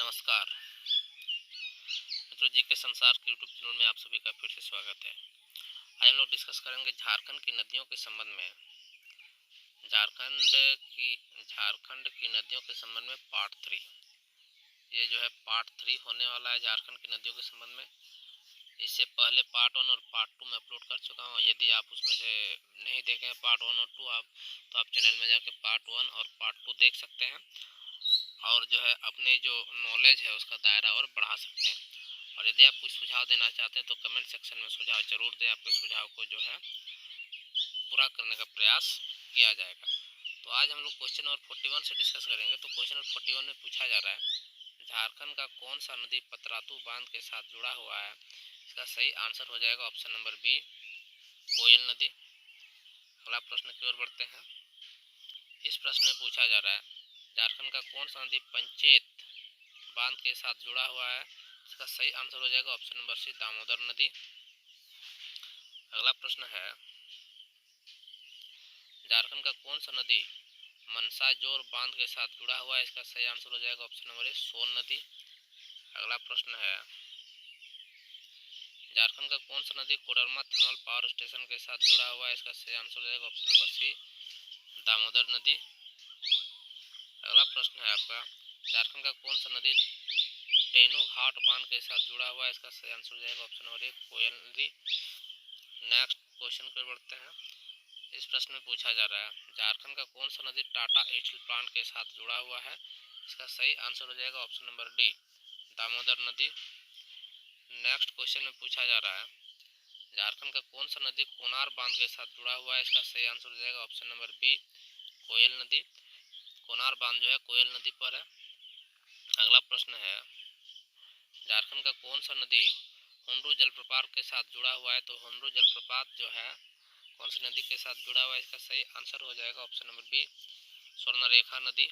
नमस्कार मित्रों, जी के संसार के यूट्यूब चैनल में आप सभी का फिर से स्वागत है। आज हम लोग डिस्कस करेंगे झारखंड की नदियों के संबंध में। झारखंड की नदियों के संबंध में पार्ट 3। ये जो है पार्ट 3 होने वाला है झारखंड की नदियों के संबंध में। इससे पहले पार्ट 1 और पार्ट 2 में अपलोड कर चुका हूँ। यदि आप उसमें से नहीं देखें पार्ट 1 और 2 तो आप चैनल में जाके पार्ट 1 और पार्ट 2 देख सकते हैं और जो है अपने जो नॉलेज है उसका दायरा और बढ़ा सकते हैं। और यदि आप कुछ सुझाव देना चाहते हैं तो कमेंट सेक्शन में सुझाव जरूर दें। आपके सुझाव को जो है पूरा करने का प्रयास किया जाएगा। तो आज हम लोग क्वेश्चन नंबर 41 से डिस्कस करेंगे। तो क्वेश्चन नंबर 41 में पूछा जा रहा है झारखंड का कौन सा नदी पतरातू बांध के साथ जुड़ा हुआ है। इसका सही आंसर हो जाएगा ऑप्शन नंबर बी, कोयल नदी। अगला प्रश्न की ओर बढ़ते हैं। इस प्रश्न में पूछा जा रहा है झारखंड का कौन सा नदी पंचेत बांध के साथ जुड़ा हुआ है। इसका सही आंसर हो जाएगा ऑप्शन नंबर सी, दामोदर नदी। अगला प्रश्न है झारखंड का कौन सा नदी मनसाजोर बांध के साथ जुड़ा हुआ है। इसका सही आंसर हो जाएगा ऑप्शन नंबर ए, सोन नदी। अगला प्रश्न है झारखंड का कौन सा नदी कोडरमा थर्मल पावर स्टेशन के साथ जुड़ा हुआ है। इसका सही आंसर हो जाएगा ऑप्शन नंबर सी, दामोदर नदी। अगला प्रश्न है आपका झारखंड का कौन सा नदी टेनू घाट बांध के साथ जुड़ा हुआ है। इसका सही आंसर हो जाएगा ऑप्शन नंबर ए, कोयल नदी। नेक्स्ट क्वेश्चन पर बढ़ते हैं। इस प्रश्न में पूछा जा रहा है झारखंड का कौन सा नदी टाटा स्टील प्लांट के साथ जुड़ा हुआ है। इसका सही आंसर हो जाएगा ऑप्शन नंबर डी, दामोदर नदी। नेक्स्ट क्वेश्चन में पूछा जा रहा है झारखंड का कौन सा नदी कोनार बांध के साथ जुड़ा हुआ है। इसका सही आंसर हो जाएगा ऑप्शन नंबर बी, कोयल नदी। कोनार बांध जो है कोयल नदी पर है। अगला प्रश्न है झारखंड का कौन सा नदी हुंडरू जलप्रपात के साथ जुड़ा हुआ है। तो हुंडरू जलप्रपात जो है कौन सी नदी के साथ जुड़ा हुआ है। इसका सही आंसर हो जाएगा ऑप्शन नंबर बी, स्वर्णरेखा नदी।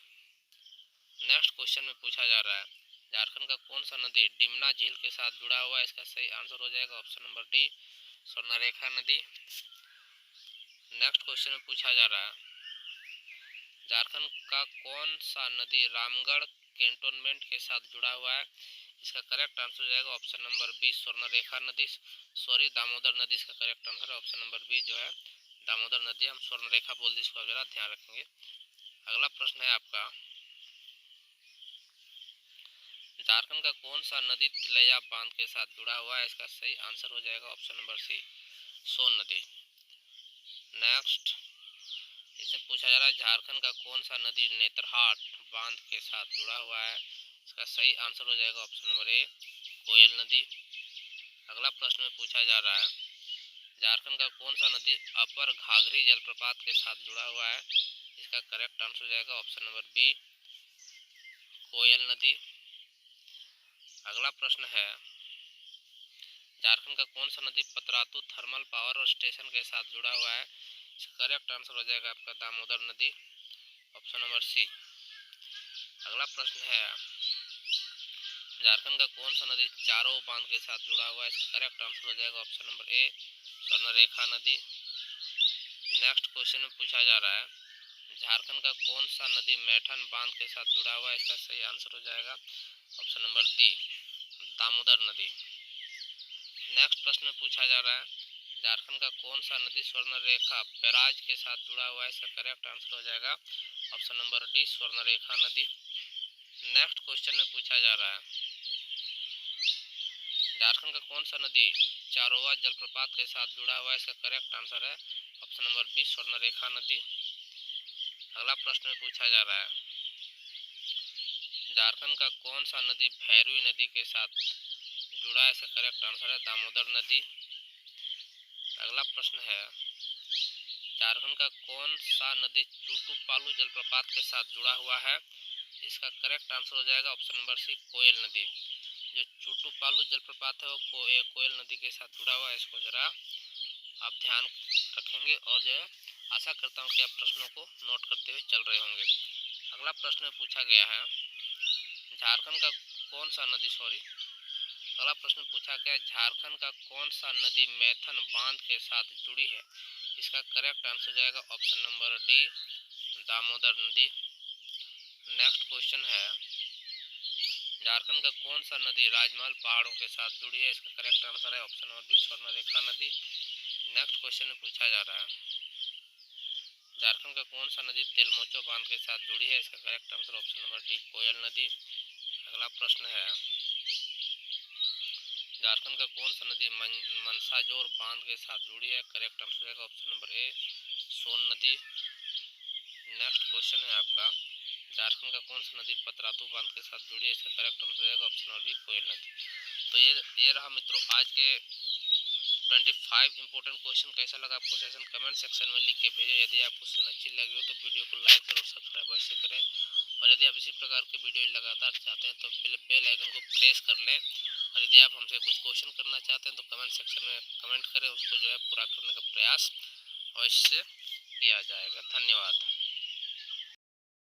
नेक्स्ट क्वेश्चन में पूछा जा रहा है झारखंड का कौन सा नदी डिमना झील के साथ जुड़ा हुआ है। इसका सही आंसर हो जाएगा ऑप्शन नंबर डी, स्वर्णरेखा नदी। नेक्स्ट क्वेश्चन में पूछा जा रहा है झारखंड का कौन सा नदी रामगढ़ कैंटोनमेंट के साथ जुड़ा हुआ है। इसका करेक्ट आंसर हो जाएगा ऑप्शन नंबर बी, स्वर्णरेखा नदी। सॉरी, दामोदर नदी इसका करेक्ट आंसर है। ऑप्शन नंबर बी जो है दामोदर नदी, हम स्वर्णरेखा बोल दी, इसको जरा ध्यान रखेंगे। अगला प्रश्न है आपका झारखंड का कौन सा नदी तिलैया बांध के साथ जुड़ा हुआ है। इसका सही आंसर हो जाएगा ऑप्शन नंबर सी, सोन नदी। नेक्स्ट इसमें पूछा जा रहा है झारखंड का कौन सा नदी नेतरहाट बांध के साथ जुड़ा हुआ है। इसका सही आंसर हो जाएगा ऑप्शन नंबर ए, कोयल नदी। अगला प्रश्न में पूछा जा रहा है झारखंड का कौन सा नदी अपर घाघरी जलप्रपात के साथ जुड़ा हुआ है। इसका करेक्ट आंसर हो जाएगा ऑप्शन नंबर बी, कोयल नदी। अगला प्रश्न है झारखंड का कौन सा नदी पतरातू थर्मल पावर स्टेशन के साथ जुड़ा हुआ है। इसका करेक्ट आंसर हो जाएगा आपका दामोदर नदी, ऑप्शन नंबर सी। अगला प्रश्न है झारखंड का कौन सा नदी चारों बांध के साथ जुड़ा हुआ है। इसका करेक्ट आंसर हो जाएगा ऑप्शन नंबर ए, स्वर्णरेखा नदी। नेक्स्ट क्वेश्चन में पूछा जा रहा है झारखंड का कौन सा नदी मैठन बांध के साथ जुड़ा हुआ है। इसका सही आंसर हो जाएगा ऑप्शन नंबर डी, दामोदर नदी। नेक्स्ट प्रश्न में पूछा जा रहा है झारखंड का कौन सा नदी स्वर्णरेखा बैराज के साथ जुड़ा हुआ है। इसका करेक्ट आंसर हो जाएगा ऑप्शन नंबर डी, स्वर्णरेखा नदी। नेक्स्ट क्वेश्चन में पूछा जा रहा है झारखंड का कौन सा नदी चारोवा जलप्रपात के साथ जुड़ा हुआ है। इसका करेक्ट आंसर है ऑप्शन नंबर बी, स्वर्णरेखा नदी। अगला प्रश्न में पूछा जा रहा है झारखंड का कौन सा नदी भैरवी नदी के साथ जुड़ा है। इसका करेक्ट आंसर है दामोदर नदी। अगला प्रश्न है झारखंड का कौन सा नदी चूटूपालू जलप्रपात के साथ जुड़ा हुआ है। इसका करेक्ट आंसर हो जाएगा ऑप्शन नंबर सी, कोयल नदी। जो चूटूपालू जलप्रपात है वो कोयल नदी के साथ जुड़ा हुआ है। इसको जरा आप ध्यान रखेंगे और जो है आशा करता हूँ कि आप प्रश्नों को नोट करते हुए चल रहे होंगे। अगला प्रश्न में पूछा गया है झारखंड का कौन सा नदी अगला प्रश्न पूछा गया झारखंड का कौन सा नदी मैथन बांध के साथ जुड़ी है। इसका करेक्ट आंसर जाएगा ऑप्शन नंबर डी, दामोदर नदी। नेक्स्ट क्वेश्चन है झारखंड का कौन सा नदी राजमहल पहाड़ों के साथ जुड़ी है? इसका करेक्ट आंसर है ऑप्शन नंबर बी, स्वर्णरेखा नदी। नेक्स्ट क्वेश्चन में पूछा जा रहा है, झारखंड का कौन सा नदी तेलमोचो बांध के साथ जुड़ी है? इसका correct answer option number D, Koel नदी। अगला प्रश्न है, झारखंड का कौन सा नदी मनसाजोर बांध के साथ जुड़ी है? करेक्ट आंसर है ऑप्शन नंबर ए, सोन नदी। नेक्स्ट क्वेश्चन है आपका, झारखंड का कौन सा नदी पतरातू बांध के साथ जुड़ी है? इसका करेक्ट आंसर है ऑप्शन नंबर बी, कोयल नदी। तो ये रहा मित्रों आज के 25 इंपॉर्टेंट क्वेश्चन। कैसा लगा आपको सेशन कमेंट सेक्शन में लिख के भेजें। यदि आपको क्वेश्चन अच्छी लगी हो तो वीडियो को लाइक और सब्सक्राइब अवश्य करें, और यदि आप इसी प्रकार के वीडियो लगातार चाहते हैं तो बेल आइकन को प्रेस कर लें। और यदि आप हमसे कुछ क्वेश्चन करना चाहते हैं तो कमेंट सेक्शन में कमेंट करें, उसको जो है पूरा करने का प्रयास अवश्य किया जाएगा। धन्यवाद।